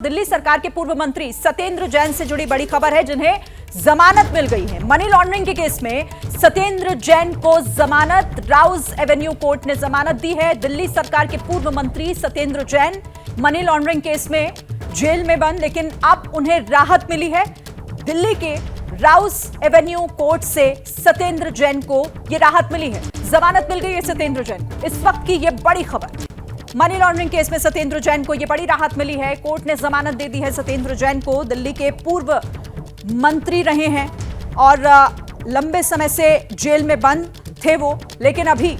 दिल्ली सरकार के पूर्व मंत्री सत्येंद्र जैन से जुड़ी बड़ी खबर है, जिन्हें जमानत मिल गई है। मनी लॉन्ड्रिंग के केस में सत्येंद्र जैन को जमानत, राउज एवेन्यू कोर्ट ने जमानत दी है। दिल्ली सरकार के पूर्व मंत्री Satyendra Jain money laundering case में जेल में बंद, लेकिन अब उन्हें राहत मिली है। दिल्ली के राउज एवेन्यू कोर्ट से सत्येंद्र जैन को यह राहत मिली है, जमानत मिल गई है सत्येंद्र जैन। इस वक्त की यह बड़ी खबर, मनी लॉन्ड्रिंग केस में सत्येंद्र जैन को यह बड़ी राहत मिली है। कोर्ट ने जमानत दे दी है सत्येंद्र जैन को। दिल्ली के पूर्व मंत्री रहे हैं और लंबे समय से जेल में बंद थे वो, लेकिन अभी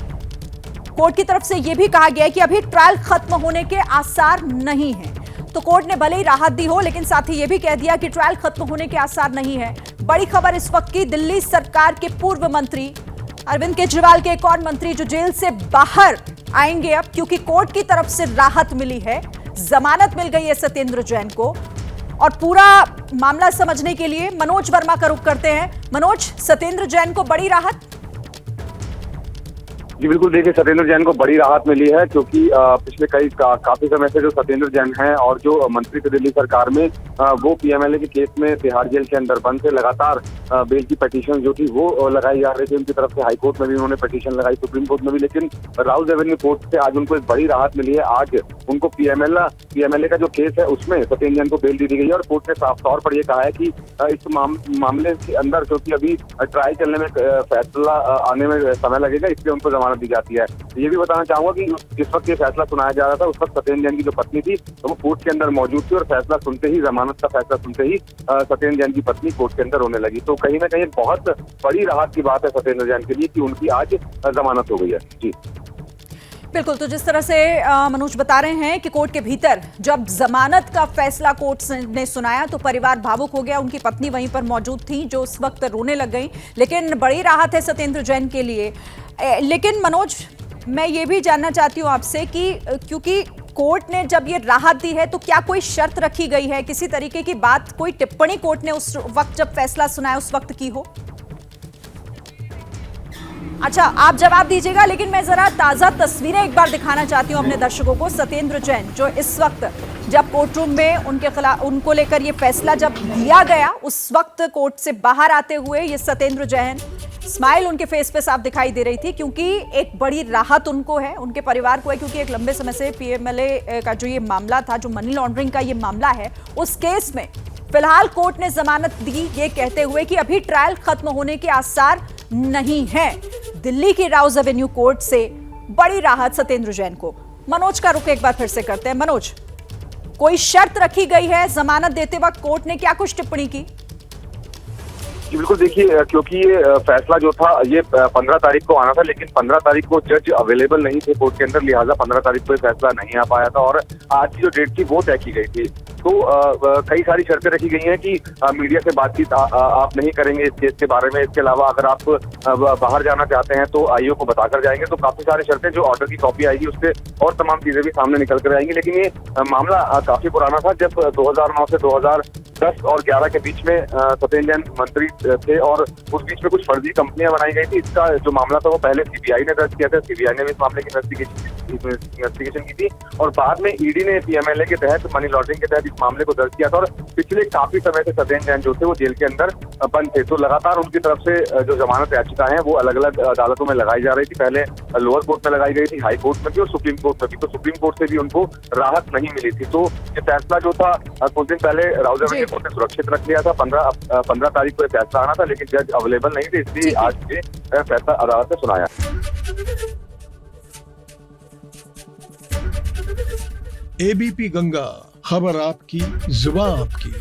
कोर्ट की तरफ से यह भी कहा गया है कि अभी ट्रायल खत्म होने के आसार नहीं है। तो कोर्ट ने भले ही राहत दी हो, लेकिन साथ ही यह भी कह दिया कि ट्रायल खत्म होने के आसार नहीं है। बड़ी खबर इस वक्त की, दिल्ली सरकार के पूर्व मंत्री अरविंद केजरीवाल के एक और मंत्री जो जेल से बाहर आएंगे अब, क्योंकि कोर्ट की तरफ से राहत मिली है, जमानत मिल गई है सत्येंद्र जैन को। और पूरा मामला समझने के लिए मनोज वर्मा का रुख करते हैं। मनोज, सत्येंद्र जैन को बड़ी राहत? जी बिल्कुल, देखिए सत्येंद्र जैन को बड़ी राहत मिली है, क्योंकि पिछले काफी समय से जो सत्येंद्र जैन हैं और जो मंत्री थे दिल्ली सरकार में, वो पीएमएलए के केस में तिहाड़ जेल के अंदर बंद थे। लगातार बेल की पिटीशन जो थी वो लगाई जा रही थी उनकी तरफ से। हाई कोर्ट में भी उन्होंने पिटीशन लगाई, सुप्रीम कोर्ट में भी, लेकिन राउज एवेन्यू कोर्ट से आज उनको एक बड़ी राहत मिली है। आज उनको पीएमएलए का जो केस है उसमें सत्येंद्र जैन को बेल दी गई है और कोर्ट ने साफ तौर पर यह कहा है कि इस मामले के अंदर, क्योंकि अभी ट्रायल चलने में फैसला आने में समय लगेगा, इसलिए उनको जमानत दी जाती है। ये भी बताना चाहूंगा कि जिस वक्त ये फैसला सुनाया जा रहा था, उस वक्त सत्येंद्र जैन की जो पत्नी थी तो वो कोर्ट के अंदर मौजूद थी और फैसला सुनते ही, जमानत का फैसला सुनते ही सत्येंद्र जैन की पत्नी कोर्ट के अंदर रोने लगी। तो कहीं ना कहीं बहुत बड़ी राहत की बात है सत्येंद्र जैन के लिए कि उनकी आज जमानत हो गई है। जी बिल्कुल, तो जिस तरह से मनोज बता रहे हैं कि कोर्ट के भीतर जब जमानत का फैसला कोर्ट ने सुनाया तो परिवार भावुक हो गया। उनकी पत्नी वहीं पर मौजूद थी जो उस वक्त रोने लग गई, लेकिन बड़ी राहत है सत्येंद्र जैन के लिए। लेकिन मनोज, मैं ये भी जानना चाहती हूँ आपसे कि क्योंकि कोर्ट ने जब ये राहत दी है तो क्या कोई शर्त रखी गई है, किसी तरीके की बात, कोई टिप्पणी कोर्ट ने उस वक्त जब फैसला सुनाया उस वक्त की हो? अच्छा, आप जवाब दीजिएगा, लेकिन मैं जरा ताजा तस्वीरें एक बार दिखाना चाहती हूं अपने दर्शकों को। सत्येंद्र जैन जो इस वक्त जब कोर्ट रूम में उनके खिलाफ, उनको लेकर ये फैसला जब दिया गया, उस वक्त कोर्ट से बाहर आते हुए ये सत्येंद्र जैन, स्माइल उनके फेस पे साफ दिखाई दे रही थी, क्योंकि एक बड़ी राहत उनको है, उनके परिवार को है, क्योंकि एक लंबे समय से पीएमएलए का जो ये मामला था, जो मनी लॉन्ड्रिंग का ये मामला है, उस केस में फिलहाल कोर्ट ने जमानत दी, ये कहते हुए कि अभी ट्रायल खत्म होने के आसार नहीं है। दिल्ली की राउज एवेन्यू कोर्ट से बड़ी राहत सत्येंद्र जैन को। मनोज का रुख एक बार फिर से करते हैं। मनोज, कोई शर्त रखी गई है जमानत देते वक्त? कोर्ट ने क्या कुछ टिप्पणी की? जी बिल्कुल, देखिए क्योंकि ये फैसला जो था ये 15 तारीख को आना था, लेकिन 15 तारीख को जज अवेलेबल नहीं थे कोर्ट के अंदर, लिहाजा 15 तारीख को ये फैसला नहीं आ पाया था और आज की जो डेट थी वो तय की गई थी। तो कई सारी शर्तें रखी गई हैं कि मीडिया से बातचीत आप नहीं करेंगे इस केस के बारे में। इसके अलावा अगर आप बाहर जाना चाहते हैं तो आईओ को बताकर जाएंगे। तो काफी सारी शर्तें, जो ऑर्डर की कॉपी आएगी उससे और तमाम चीजें भी सामने निकल कर आएंगी। लेकिन ये मामला काफी पुराना था, जब 2009 से 2010 और 11 के बीच में सत्येंद्र जैन मंत्री थे और उस बीच में कुछ फर्जी कंपनियां बनाई गई थी। इसका जो मामला था वो पहले सीबीआई ने दर्ज किया था। सीबीआई ने भी इस मामले की इन्वेस्टिगेशन की थी और बाद में ईडी ने पीएमएलए के तहत, मनी लॉन्ड्रिंग के तहत इस मामले को दर्ज किया था। और पिछले काफी समय से सत्येंद्र जैन जो थे वो जेल के अंदर बंद थे। तो लगातार उनकी तरफ से जो जमानत याचिका है वो अलग अलग अदालतों में लगाई जा रही थी। पहले लोअर कोर्ट में लगाई गई थी, हाई कोर्ट में भी और सुप्रीम कोर्ट में भी। तो सुप्रीम कोर्ट से भी उनको राहत नहीं मिली थी। तो ये फैसला जो था कुछ दिन पहले राउज एवेन्यू कोर्ट ने सुरक्षित रख लिया था। 15 तारीख को यह फैसला आना था, लेकिन जज अवेलेबल नहीं थे, इसलिए आज ये फैसला अदालत ने सुनाया। एबीपी गंगा, खबर आपकी, जुबान आपकी।